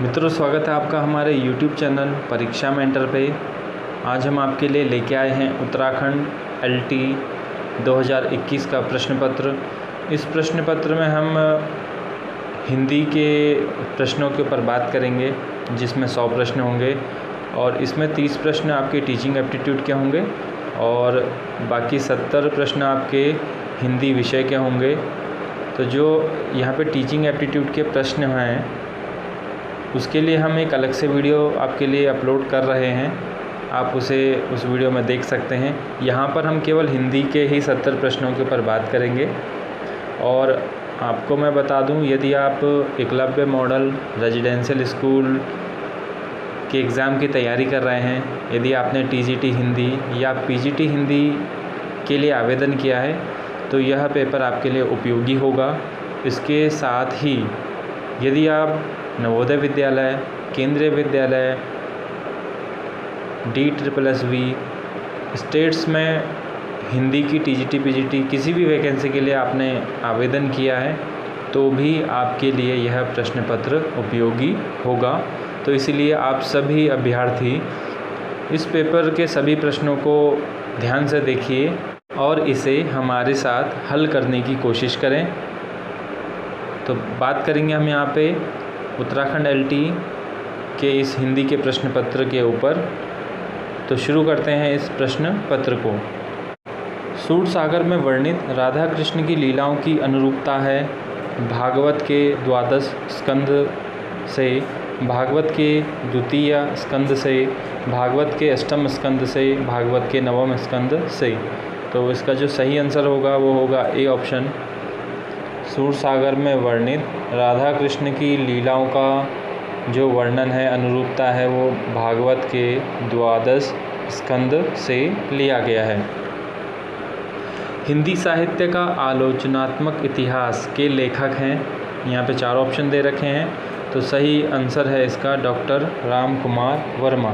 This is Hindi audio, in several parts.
मित्रों, स्वागत है आपका हमारे YouTube चैनल परीक्षा मेंटर पे। आज हम आपके लिए लेके आए हैं उत्तराखंड LT 2021 का प्रश्न पत्र। इस प्रश्न पत्र में हम हिंदी के प्रश्नों के ऊपर बात करेंगे, जिसमें 100 प्रश्न होंगे और इसमें 30 प्रश्न आपके टीचिंग एप्टीट्यूड के होंगे और बाकी 70 प्रश्न आपके हिंदी विषय के होंगे। तो जो यहाँ पे टीचिंग एप्टीट्यूड के प्रश्न हैं उसके लिए हम एक अलग से वीडियो आपके लिए अपलोड कर रहे हैं, आप उसे उस वीडियो में देख सकते हैं। यहाँ पर हम केवल हिंदी के ही 70 प्रश्नों के ऊपर बात करेंगे। और आपको मैं बता दूं, यदि आप एकलव्य मॉडल रेजिडेंशियल स्कूल के एग्ज़ाम की तैयारी कर रहे हैं, यदि आपने TGT हिंदी या PGT हिंदी के लिए आवेदन किया है तो यह पेपर आपके लिए उपयोगी होगा। इसके साथ ही यदि आप नवोदय विद्यालय, केंद्रीय विद्यालय, DSSSB स्टेट्स में हिंदी की TGT PGT किसी भी वैकेंसी के लिए आपने आवेदन किया है तो भी आपके लिए यह प्रश्न पत्र उपयोगी होगा। तो इसलिए आप सभी अभ्यर्थी इस पेपर के सभी प्रश्नों को ध्यान से देखिए और इसे हमारे साथ हल करने की कोशिश करें। तो बात करेंगे हम यहाँ पे उत्तराखंड LT के इस हिंदी के प्रश्न पत्र के ऊपर। तो शुरू करते हैं इस प्रश्न पत्र को। सूरसागर में वर्णित राधा कृष्ण की लीलाओं की अनुरूपता है भागवत के द्वादश स्कंद से, भागवत के द्वितीय स्कंद से, भागवत के अष्टम स्कंद से, भागवत के नवम स्कंद से। तो इसका जो सही आंसर होगा वो होगा ए ऑप्शन। सूरसागर में वर्णित राधा कृष्ण की लीलाओं का जो वर्णन है, अनुरूपता है, वो भागवत के द्वादश स्कंद से लिया गया है। हिंदी साहित्य का आलोचनात्मक इतिहास के लेखक हैं, यहाँ पे 4 ऑप्शन दे रखे हैं। तो सही आंसर है इसका डॉक्टर राम कुमार वर्मा।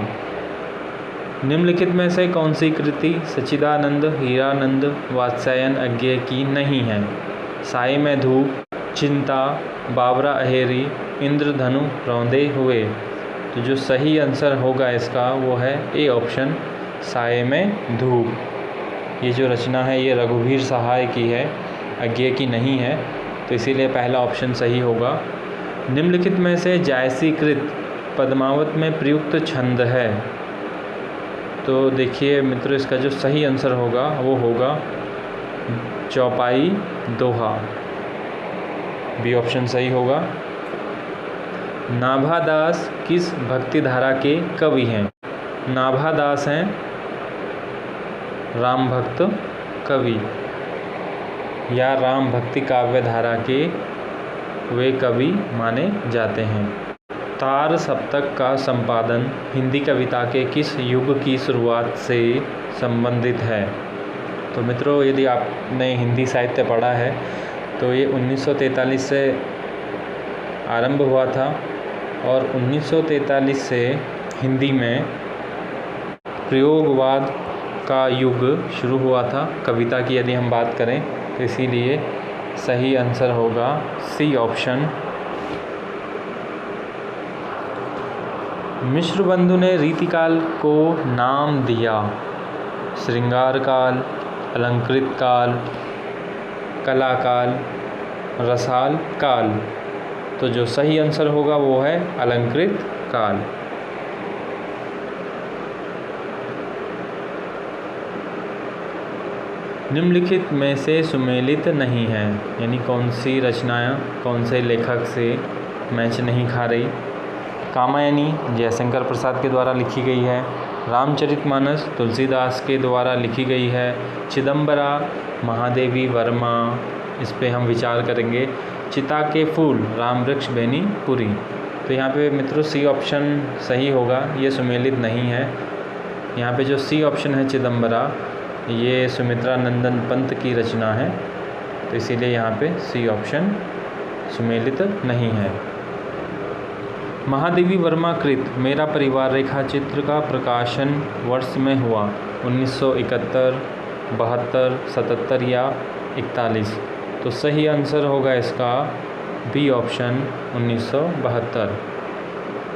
निम्नलिखित में से कौन सी कृति सच्चिदानंद हीरानंद वात्स्यायन अज्ञेय की नहीं है? साए में धूप, चिंता, बाबरा अहेरी, इंद्रधनु रौंदे हुए। तो जो सही आंसर होगा इसका वो है ए ऑप्शन, साए में धूप। ये जो रचना है ये रघुवीर सहाय की है, अज्ञेय की नहीं है, तो इसीलिए पहला ऑप्शन सही होगा। निम्नलिखित में से जायसी कृत पद्मावत में प्रयुक्त छंद है? तो देखिए मित्रों, इसका जो सही आंसर होगा वो होगा चौपाई दोहा, बी ऑप्शन सही होगा। नाभादास किस भक्ति धारा के कवि हैं? नाभादास हैं राम भक्त कवि या राम भक्ति काव्य धारा के वे कवि माने जाते हैं। तार सप्तक का संपादन हिंदी कविता के किस युग की शुरुआत से संबंधित है? तो मित्रों, यदि आपने हिंदी साहित्य पढ़ा है तो ये 1943 से आरंभ हुआ था और 1943 से हिंदी में प्रयोगवाद का युग शुरू हुआ था कविता की यदि हम बात करें, तो इसीलिए सही आंसर होगा सी ऑप्शन। मिश्र बंधु ने रीतिकाल को नाम दिया? श्रृंगार काल, अलंकृत काल, कला काल, रसाल काल। तो जो सही आंसर होगा वो है अलंकृत काल। निम्नलिखित में से सुमेलित नहीं है, यानी कौन सी रचनाएं कौन से लेखक से मैच नहीं खा रही? कामायनी जयशंकर प्रसाद के द्वारा लिखी गई है, रामचरितमानस तुलसीदास के द्वारा लिखी गई है, चिदंबरा महादेवी वर्मा, इस पे हम विचार करेंगे, चिता के फूल रामवृक्ष बेनीपुरी। तो यहाँ पे मित्रों सी ऑप्शन सही होगा, ये सुमेलित नहीं है। यहाँ पे जो सी ऑप्शन है चिदंबरा, ये सुमित्रा नंदन पंत की रचना है, तो इसीलिए यहाँ पे सी ऑप्शन सुमेलित नहीं है। महादेवी वर्मा कृत मेरा परिवार रेखा चित्र का प्रकाशन वर्ष में हुआ? 1971, 72, 77 या 41? तो सही आंसर होगा इसका बी ऑप्शन 1972।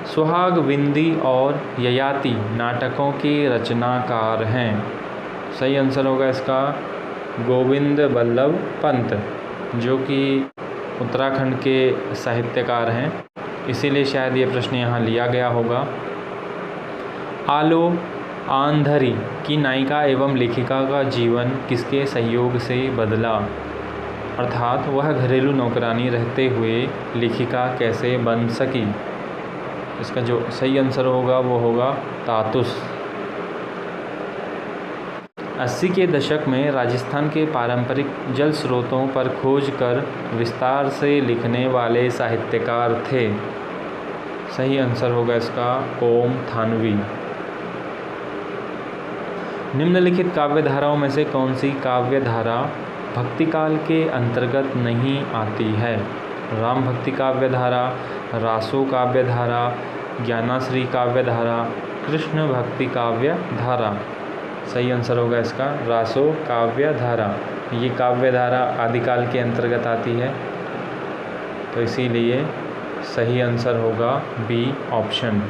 सुहाग विंदी और ययाति नाटकों के रचनाकार हैं। सही आंसर होगा इसका गोविंद बल्लभ पंत, जो कि उत्तराखंड के साहित्यकार हैं, इसीलिए शायद ये प्रश्न यहाँ लिया गया होगा। आलो आंधरी की नायिका एवं लेखिका का जीवन किसके सहयोग से बदला, अर्थात वह घरेलू नौकरानी रहते हुए लेखिका कैसे बन सकी। इसका जो सही आंसर होगा वो होगा तातुस। 80 के दशक में राजस्थान के पारंपरिक जल स्रोतों पर खोज कर विस्तार से लिखने वाले साहित्यकार थे। सही आंसर होगा इसका ओम थानवी। निम्नलिखित काव्य धाराओं में से कौन सी काव्य धारा भक्ति काल के अंतर्गत नहीं आती है। राम भक्ति काव्य धारा, रासो काव्य धारा, ज्ञानाश्री काव्य धारा, कृष्ण भक्ति काव्य धारा। सही आंसर होगा इसका रासो काव्य धारा। ये काव्य धारा आदिकाल के अंतर्गत आती है, तो इसीलिए सही आंसर होगा बी ऑप्शन।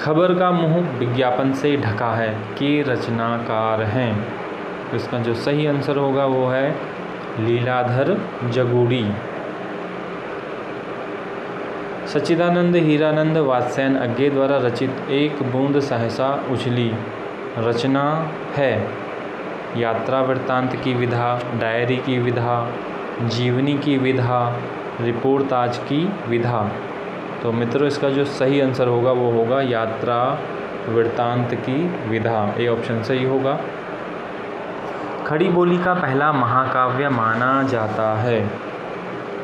खबर का मुंह विज्ञापन से ढका है के रचनाकार हैं। तो इसका जो सही आंसर होगा वो है लीलाधर जगूड़ी। सच्चिदानंद हीरानंद वात्स्यायन अज्ञे द्वारा रचित एक बूंद सहसा उछली रचना है। यात्रा वृत्तांत की विधा, डायरी की विधा, जीवनी की विधा, रिपोर्टाज की विधा। तो मित्रों इसका जो सही आंसर होगा वो होगा यात्रा वृत्तांत की विधा। ए ऑप्शन सही होगा। खड़ी बोली का पहला महाकाव्य माना जाता है।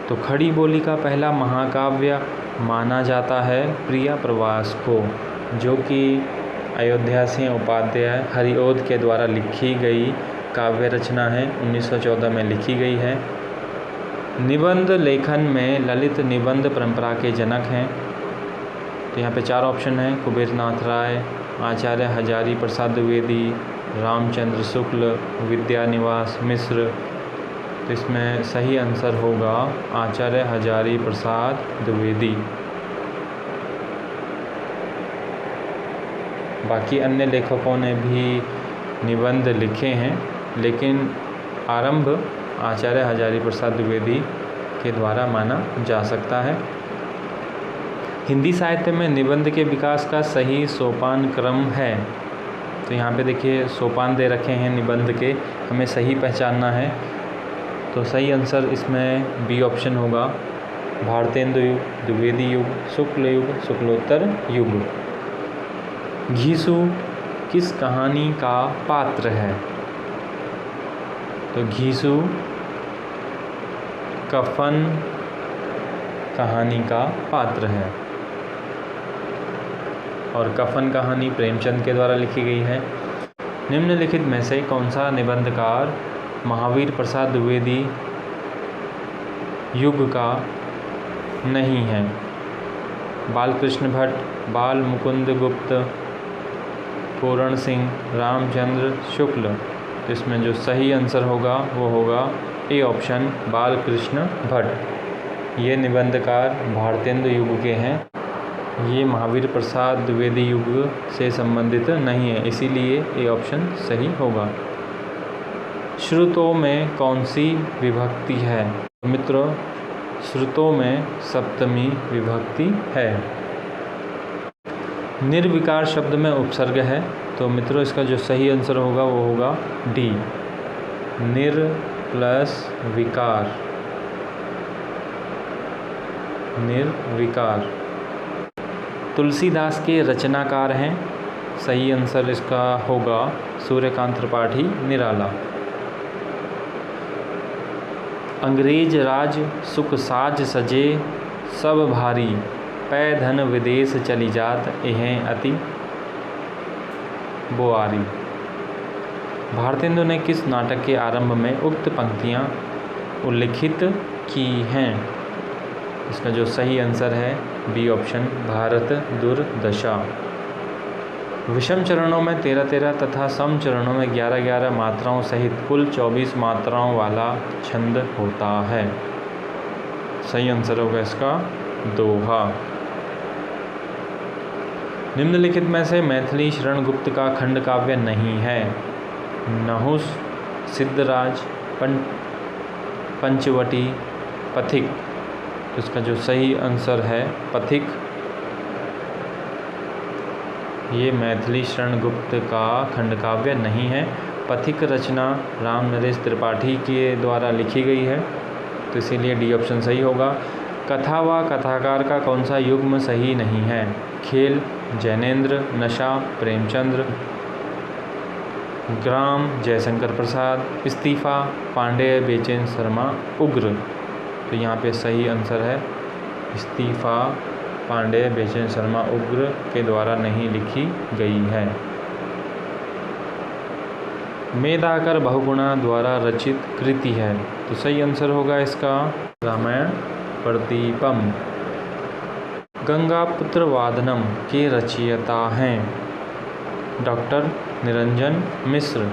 तो खड़ी बोली का पहला महाकाव्य माना जाता है प्रिया प्रवास को, जो कि अयोध्या सिंह उपाध्याय हरिओद के द्वारा लिखी गई काव्य रचना है। 1914 में लिखी गई है। निबंध लेखन में ललित निबंध परंपरा के जनक हैं। तो यहाँ पे 4 ऑप्शन हैं, कुबेरनाथ राय, आचार्य हजारी प्रसाद द्विवेदी, रामचंद्र शुक्ल, विद्यानिवास मिश्र। तो इसमें सही आंसर होगा आचार्य हजारी प्रसाद द्विवेदी। बाकी अन्य लेखकों ने भी निबंध लिखे हैं, लेकिन आरंभ आचार्य हजारी प्रसाद द्विवेदी के द्वारा माना जा सकता है। हिंदी साहित्य में निबंध के विकास का सही सोपान क्रम है। तो यहाँ पे देखिए सोपान दे रखे हैं निबंध के, हमें सही पहचानना है। तो सही आंसर इसमें बी ऑप्शन होगा भारतेंदु युग, द्विवेदी युग, शुक्ल युग, शुक्लोत्तर युग। घीसू किस कहानी का पात्र है। तो घीसू कफन कहानी का पात्र है, और कफन कहानी प्रेमचंद के द्वारा लिखी गई है। निम्नलिखित में से कौन सा निबंधकार महावीर प्रसाद द्विवेदी युग का नहीं है। बालकृष्ण भट्ट, बाल मुकुंद गुप्त, पूरण सिंह, रामचंद्र शुक्ल। इसमें जो सही आंसर होगा वो होगा ए ऑप्शन बालकृष्ण भट्ट। ये निबंधकार भारतेंदु युग के हैं। ये महावीर प्रसाद द्विवेदी युग से संबंधित नहीं है, इसीलिए ए ऑप्शन सही होगा। श्रुतों में कौन सी विभक्ति है। मित्रों श्रुतों में सप्तमी विभक्ति है। निर्विकार शब्द में उपसर्ग है। तो मित्रों इसका जो सही आंसर होगा वो होगा डी निर प्लस विकार। निर्विकार। तुलसीदास के रचनाकार हैं। सही आंसर इसका होगा सूर्यकांत त्रिपाठी निराला। अंग्रेज राज सुख साज सजे सब भारी, पै धन विदेश चली जात एहें अति बोआरी। भारतेंदु ने किस नाटक के आरंभ में उक्त पंक्तियाँ उल्लिखित की हैं। इसका जो सही आंसर है बी ऑप्शन भारत दुर्दशा। विषम चरणों में 13-13 तथा सम चरणों में 11-11 मात्राओं सहित कुल 24 मात्राओं वाला छंद होता है। सही आंसर होगा इसका दोहा। निम्नलिखित में से मैथिली शरण गुप्त का खंड काव्य नहीं है। नहुस, सिद्धराज, पंचवटी, पथिक। इसका जो सही आंसर है पथिक। ये मैथिली शरण गुप्त का खंड काव्य नहीं है। पथिक रचना राम नरेश त्रिपाठी के द्वारा लिखी गई है, तो इसीलिए डी ऑप्शन सही होगा। कथा व कथाकार का कौन सा युग्म सही नहीं है? खेल, जैनेन्द्र, नशा, प्रेमचंद्र, ग्राम, जयशंकर प्रसाद, इस्तीफा, पांडेय, बेचैन शर्मा, उग्र। तो यहाँ पे सही आंसर है इस्तीफा, पांडेय, बेचैन शर्मा, उग्र के द्वारा नहीं लिखी गई है। मेधाकर बहुगुणा द्वारा रचित कृति है, तो सही आंसर होगा इसका रामायण प्रदीपम। गंगापुत्र वादनम के रचयिता हैं डॉक्टर निरंजन मिश्र।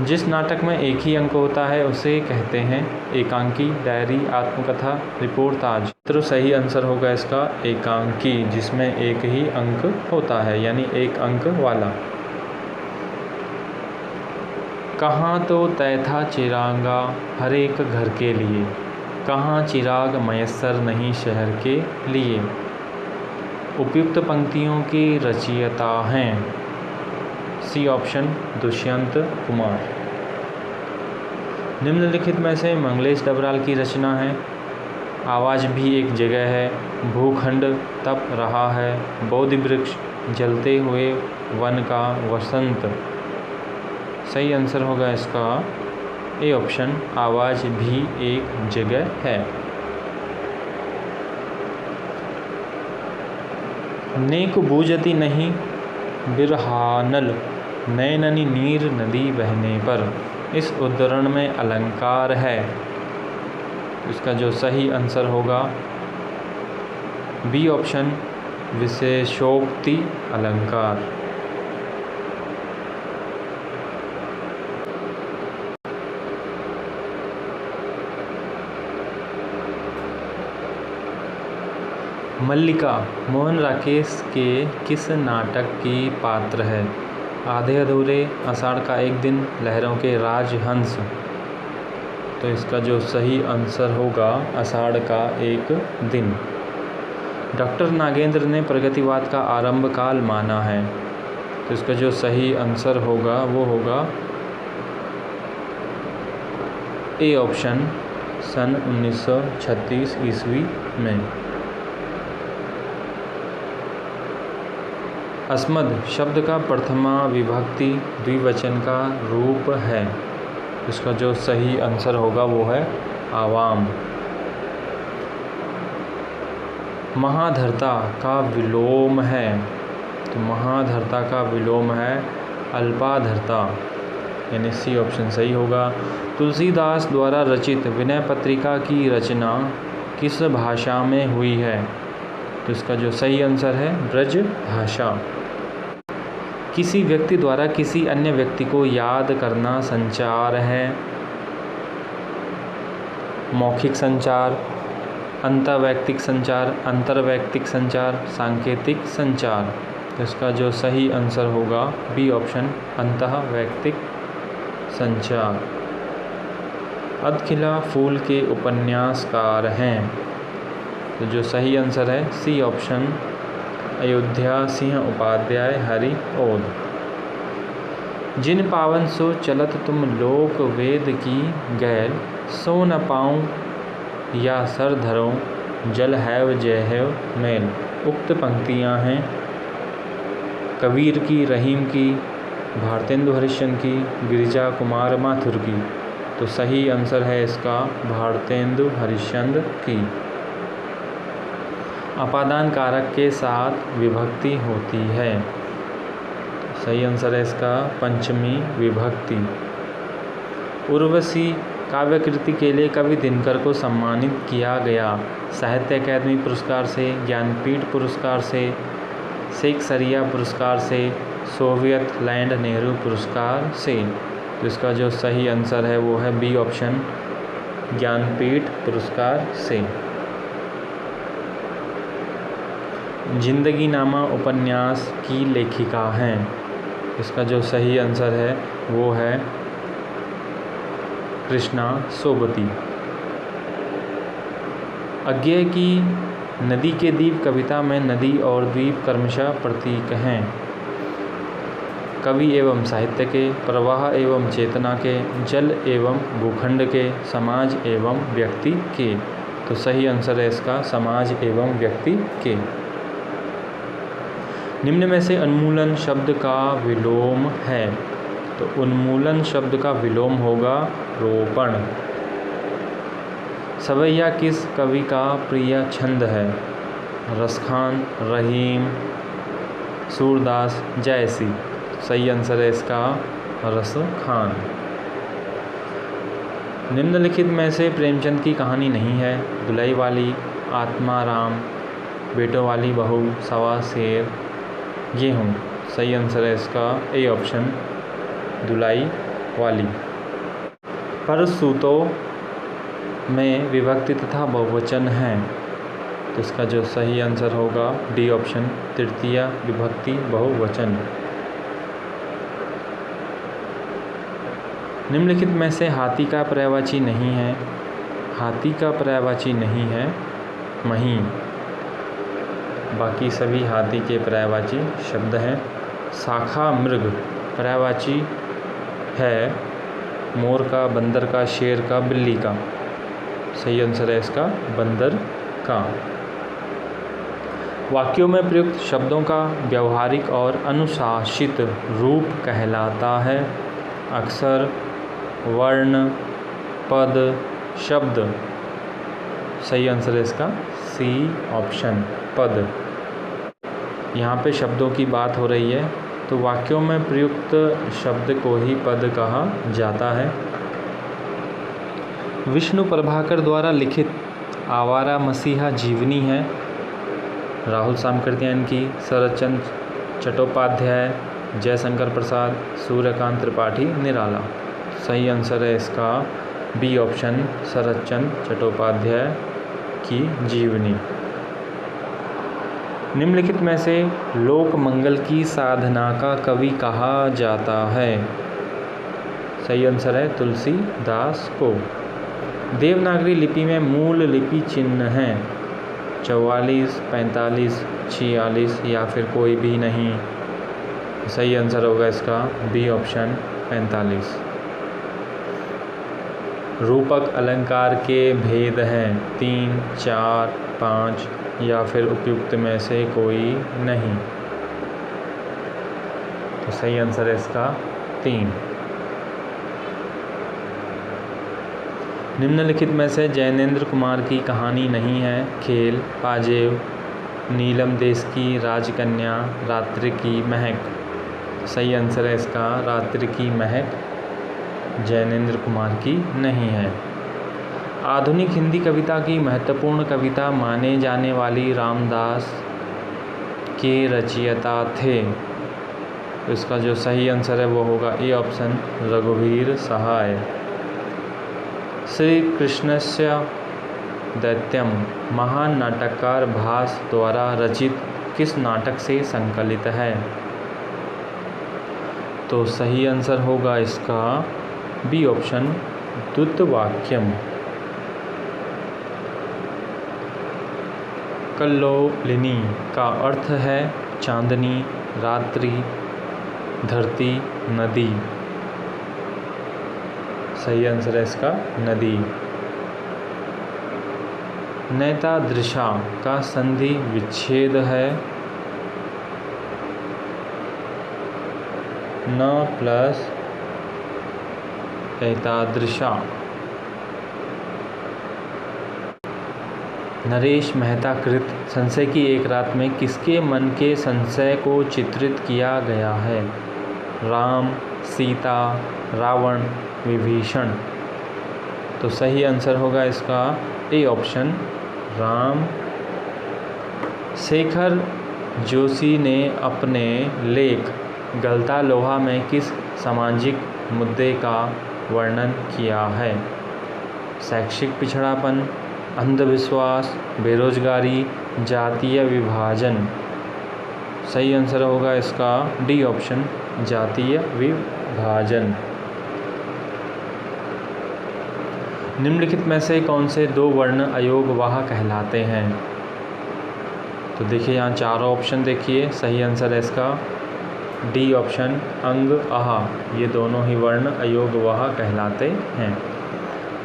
जिस नाटक में एक ही अंक होता है उसे कहते हैं एकांकी, डायरी, आत्मकथा, रिपोर्टाज। तो सही आंसर होगा इसका एकांकी, जिसमें एक ही अंक होता है, यानी एक अंक वाला। कहाँ तो तय था चिरागा हर एक घर के लिए, कहाँ चिराग मयस्सर नहीं शहर के लिए। उपयुक्त पंक्तियों की रचयिता हैं सी ऑप्शन दुष्यंत कुमार। निम्नलिखित में से मंगलेश डबराल की रचना है आवाज़ भी एक जगह है, भूखंड तप रहा है, बोधि वृक्ष, जलते हुए वन का वसंत। सही आंसर होगा इसका ए ऑप्शन आवाज़ भी एक जगह है। नेक बूझती नहीं बिरहानल नैननी नीर नदी बहने पर। इस उद्धरण में अलंकार है, इसका जो सही आंसर होगा बी ऑप्शन विशेषोक्ति अलंकार। मल्लिका मोहन राकेश के किस नाटक की पात्र है? आधे अधूरे, आषाढ़ का एक दिन, लहरों के राजहंस। तो इसका जो सही आंसर होगा आषाढ़ का एक दिन। डॉक्टर नागेंद्र ने प्रगतिवाद का आरंभ काल माना है, तो इसका जो सही आंसर होगा वो होगा ए ऑप्शन सन 1936 ईस्वी में। अस्मद शब्द का प्रथमा विभक्ति द्विवचन का रूप है, इसका जो सही आंसर होगा वो है आवाम। महाधर्ता का विलोम है, तो महाधर्ता का विलोम है अल्पाधर्ता, यानी सी ऑप्शन सही होगा। तुलसीदास द्वारा रचित विनय पत्रिका की रचना किस भाषा में हुई है? तो इसका जो सही आंसर है ब्रज भाषा। किसी व्यक्ति द्वारा किसी अन्य व्यक्ति को याद करना संचार है। मौखिक संचार, अंतर्वैयक्तिक संचार, अंतर्वैयक्तिक संचार, सांकेतिक संचार। तो इसका जो सही आंसर होगा बी ऑप्शन अंतर्वैयक्तिक संचार। अदखिला फूल के उपन्यासकार हैं, तो जो सही आंसर है सी ऑप्शन अयोध्या सिंह उपाध्याय हरि ओद। जिन पावन सो चलत तुम लोक वेद की गैल, सो न पाऊँ या सर धरो जल हैव जय हैव मेल। उक्त पंक्तियाँ हैं कबीर की, रहीम की, भारतेंदु हरिश्चंद्र की, गिरिजा कुमार माथुर की। तो सही आंसर है इसका भारतेंदु हरिश्चंद्र की। अपादान कारक के साथ विभक्ति होती है, सही आंसर है इसका पंचमी विभक्ति। उर्वशी काव्यकृति के लिए कवि दिनकर को सम्मानित किया गया। साहित्य अकादमी पुरस्कार से, ज्ञानपीठ पुरस्कार से, शेक्सपियर पुरस्कार से, सोवियत लैंड नेहरू पुरस्कार से। तो इसका जो सही आंसर है वो है बी ऑप्शन ज्ञानपीठ पुरस्कार से। जिंदगी नामा उपन्यास की लेखिका हैं? इसका जो सही आंसर है वो है कृष्णा सोबती। अज्ञेय की नदी के द्वीप कविता में नदी और द्वीप क्रमशः प्रतीक हैं। कवि एवं साहित्य के, प्रवाह एवं चेतना के, जल एवं भूखंड के, समाज एवं व्यक्ति के। तो सही आंसर है इसका समाज एवं व्यक्ति के। निम्न में से उन्मूलन शब्द का विलोम है? तो उन्मूलन शब्द का विलोम होगा रोपण। सवैया किस कवि का प्रिय छंद है? रसखान, रहीम, सूरदास, जयसी। सही आंसर है इसका रसखान। निम्नलिखित में से प्रेमचंद की कहानी नहीं है? दुलई वाली, आत्माराम, बेटों वाली बहू, सवा शेर, गेहूँ। सही आंसर है इसका ए ऑप्शन दुलई वाली। पर सूतों में विभक्ति तथा बहुवचन है? तो इसका जो सही आंसर होगा डी ऑप्शन तृतीया विभक्ति बहुवचन। निम्नलिखित में से हाथी का पर्यायवाची नहीं है? हाथी का पर्यायवाची नहीं है मही। बाकी सभी हाथी के पर्यायवाची शब्द हैं। शाखा मृग पर्यायवाची है मोर का, बंदर का, शेर का, बिल्ली का। सही आंसर है इसका बंदर का। वाक्यों में प्रयुक्त शब्दों का व्यवहारिक और अनुशासित रूप कहलाता है? अक्षर, वर्ण, पद, शब्द। सही आंसर है इसका सी ऑप्शन पद। यहाँ पे शब्दों की बात हो रही है तो वाक्यों में प्रयुक्त शब्द को ही पद कहा जाता है। विष्णु प्रभाकर द्वारा लिखित आवारा मसीहा जीवनी है? राहुल सामकृत्यायन की, शरदचंद्र चट्टोपाध्याय, जयशंकर प्रसाद, सूर्यकांत त्रिपाठी, निराला। सही आंसर है इसका बी ऑप्शन शरदचंद्र चट्टोपाध्याय की जीवनी। निम्नलिखित में से लोक मंगल की साधना का कवि कहा जाता है? सही आंसर है तुलसीदास को। देवनागरी लिपि में मूल लिपि चिन्ह हैं? 44, 45, 46 या फिर कोई भी नहीं। सही आंसर होगा इसका बी ऑप्शन 45। रूपक अलंकार के भेद हैं? 3, 4, 5 या फिर उपयुक्त में से कोई नहीं। तो सही आंसर है इसका 3। निम्नलिखित में से जैनेंद्र कुमार की कहानी नहीं है? खेल, पाजेब, नीलम देश की राजकन्या, रात्रि की महक। सही आंसर है इसका रात्रि की महक जैनेंद्र कुमार की नहीं है। आधुनिक हिंदी कविता की महत्वपूर्ण कविता माने जाने वाली रामदास के रचयिता थे? तो इसका जो सही आंसर है वो होगा ए ऑप्शन रघुवीर सहाय। श्री कृष्णस्य दैत्यम महान नाटककार भास द्वारा रचित किस नाटक से संकलित है? तो सही आंसर होगा इसका बी ऑप्शन द्युतवाक्यम। कल्लोलिनी का अर्थ है चांदनी, रात्रि, धरती, नदी। सही आंसर है इसका नदी। नैतादृशा का संधि विच्छेद है? न प्लस एतादृशा। नरेश मेहता कृत संशय की एक रात में किसके मन के संशय को चित्रित किया गया है? राम, सीता, रावण, विभीषण। तो सही आंसर होगा इसका ए ऑप्शन राम। शेखर जोशी ने अपने लेख गलता लोहा में किस सामाजिक मुद्दे का वर्णन किया है? शैक्षिक पिछड़ापन, अंधविश्वास, बेरोजगारी, जातीय विभाजन। सही आंसर होगा इसका डी ऑप्शन, जातीय विभाजन। निम्नलिखित में से कौन से दो वर्ण अयोगवाह कहलाते हैं? तो देखिए यहाँ चारों ऑप्शन देखिए, सही आंसर है इसका डी ऑप्शन, अंग आहा, ये दोनों ही वर्ण अयोगवाह कहलाते हैं।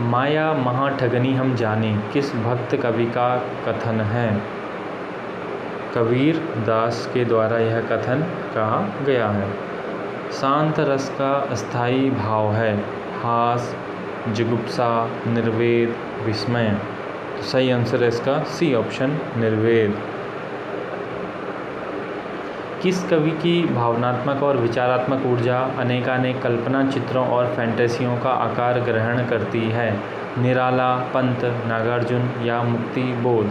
माया महाठगनी हम जाने किस भक्त कवि का कथन है? कबीर दास के द्वारा यह कथन कहा गया है। शांत रस का अस्थायी भाव है, हास, जुगुप्सा, निर्वेद, विस्मय। तो सही आंसर है इसका सी ऑप्शन, निर्वेद। किस कवि की भावनात्मक और विचारात्मक ऊर्जा अनेकानेक कल्पना चित्रों और फैंटेसियों का आकार ग्रहण करती है? निराला, पंत, नागार्जुन या मुक्ति बोध?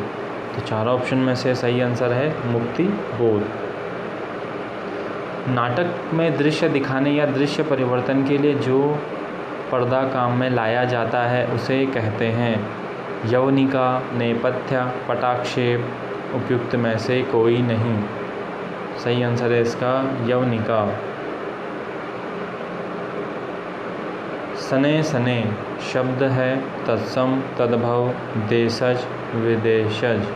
तो चारों ऑप्शन में से सही आंसर है मुक्ति बोध। नाटक में दृश्य दिखाने या दृश्य परिवर्तन के लिए जो पर्दा काम में लाया जाता है उसे कहते हैं? यवनिका, नेपथ्य, पटाक्षेप, उपयुक्त में से कोई नहीं। सही आंसर है इसका यवनिका। सने सने शब्द है तत्सम, तद्भव, देशज, विदेशज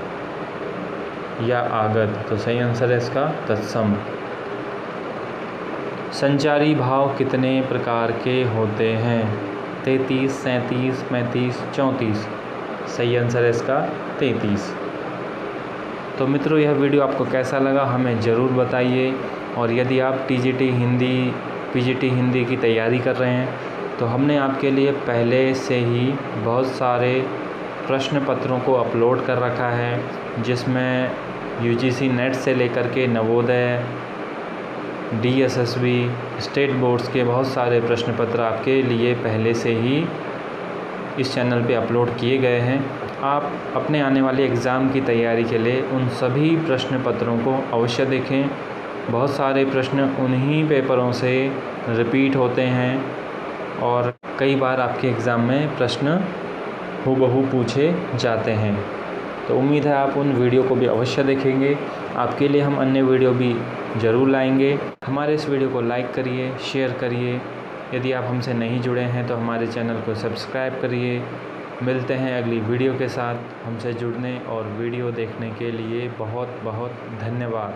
या आगत? तो सही आंसर है इसका तत्सम। संचारी भाव कितने प्रकार के होते हैं? 33, 37, 35, 34? सही आंसर है इसका 33। तो मित्रों, यह वीडियो आपको कैसा लगा हमें ज़रूर बताइए। और यदि आप टीजीटी हिंदी, पीजीटी हिंदी की तैयारी कर रहे हैं तो हमने आपके लिए पहले से ही बहुत सारे प्रश्न पत्रों को अपलोड कर रखा है, जिसमें यूजीसी नेट से लेकर के नवोदय, डीएसएसबी, स्टेट बोर्ड्स के बहुत सारे प्रश्न पत्र आपके लिए पहले से ही इस चैनल पे अपलोड किए गए हैं। आप अपने आने वाले एग्ज़ाम की तैयारी के लिए उन सभी प्रश्न पत्रों को अवश्य देखें। बहुत सारे प्रश्न उन्हीं पेपरों से रिपीट होते हैं और कई बार आपके एग्ज़ाम में प्रश्न हूबहू पूछे जाते हैं। तो उम्मीद है आप उन वीडियो को भी अवश्य देखेंगे। आपके लिए हम अन्य वीडियो भी ज़रूर लाएंगे। हमारे इस वीडियो को लाइक करिए, शेयर करिए। यदि आप हमसे नहीं जुड़े हैं तो हमारे चैनल को सब्सक्राइब करिए। मिलते हैं अगली वीडियो के साथ। हमसे जुड़ने और वीडियो देखने के लिए बहुत बहुत धन्यवाद।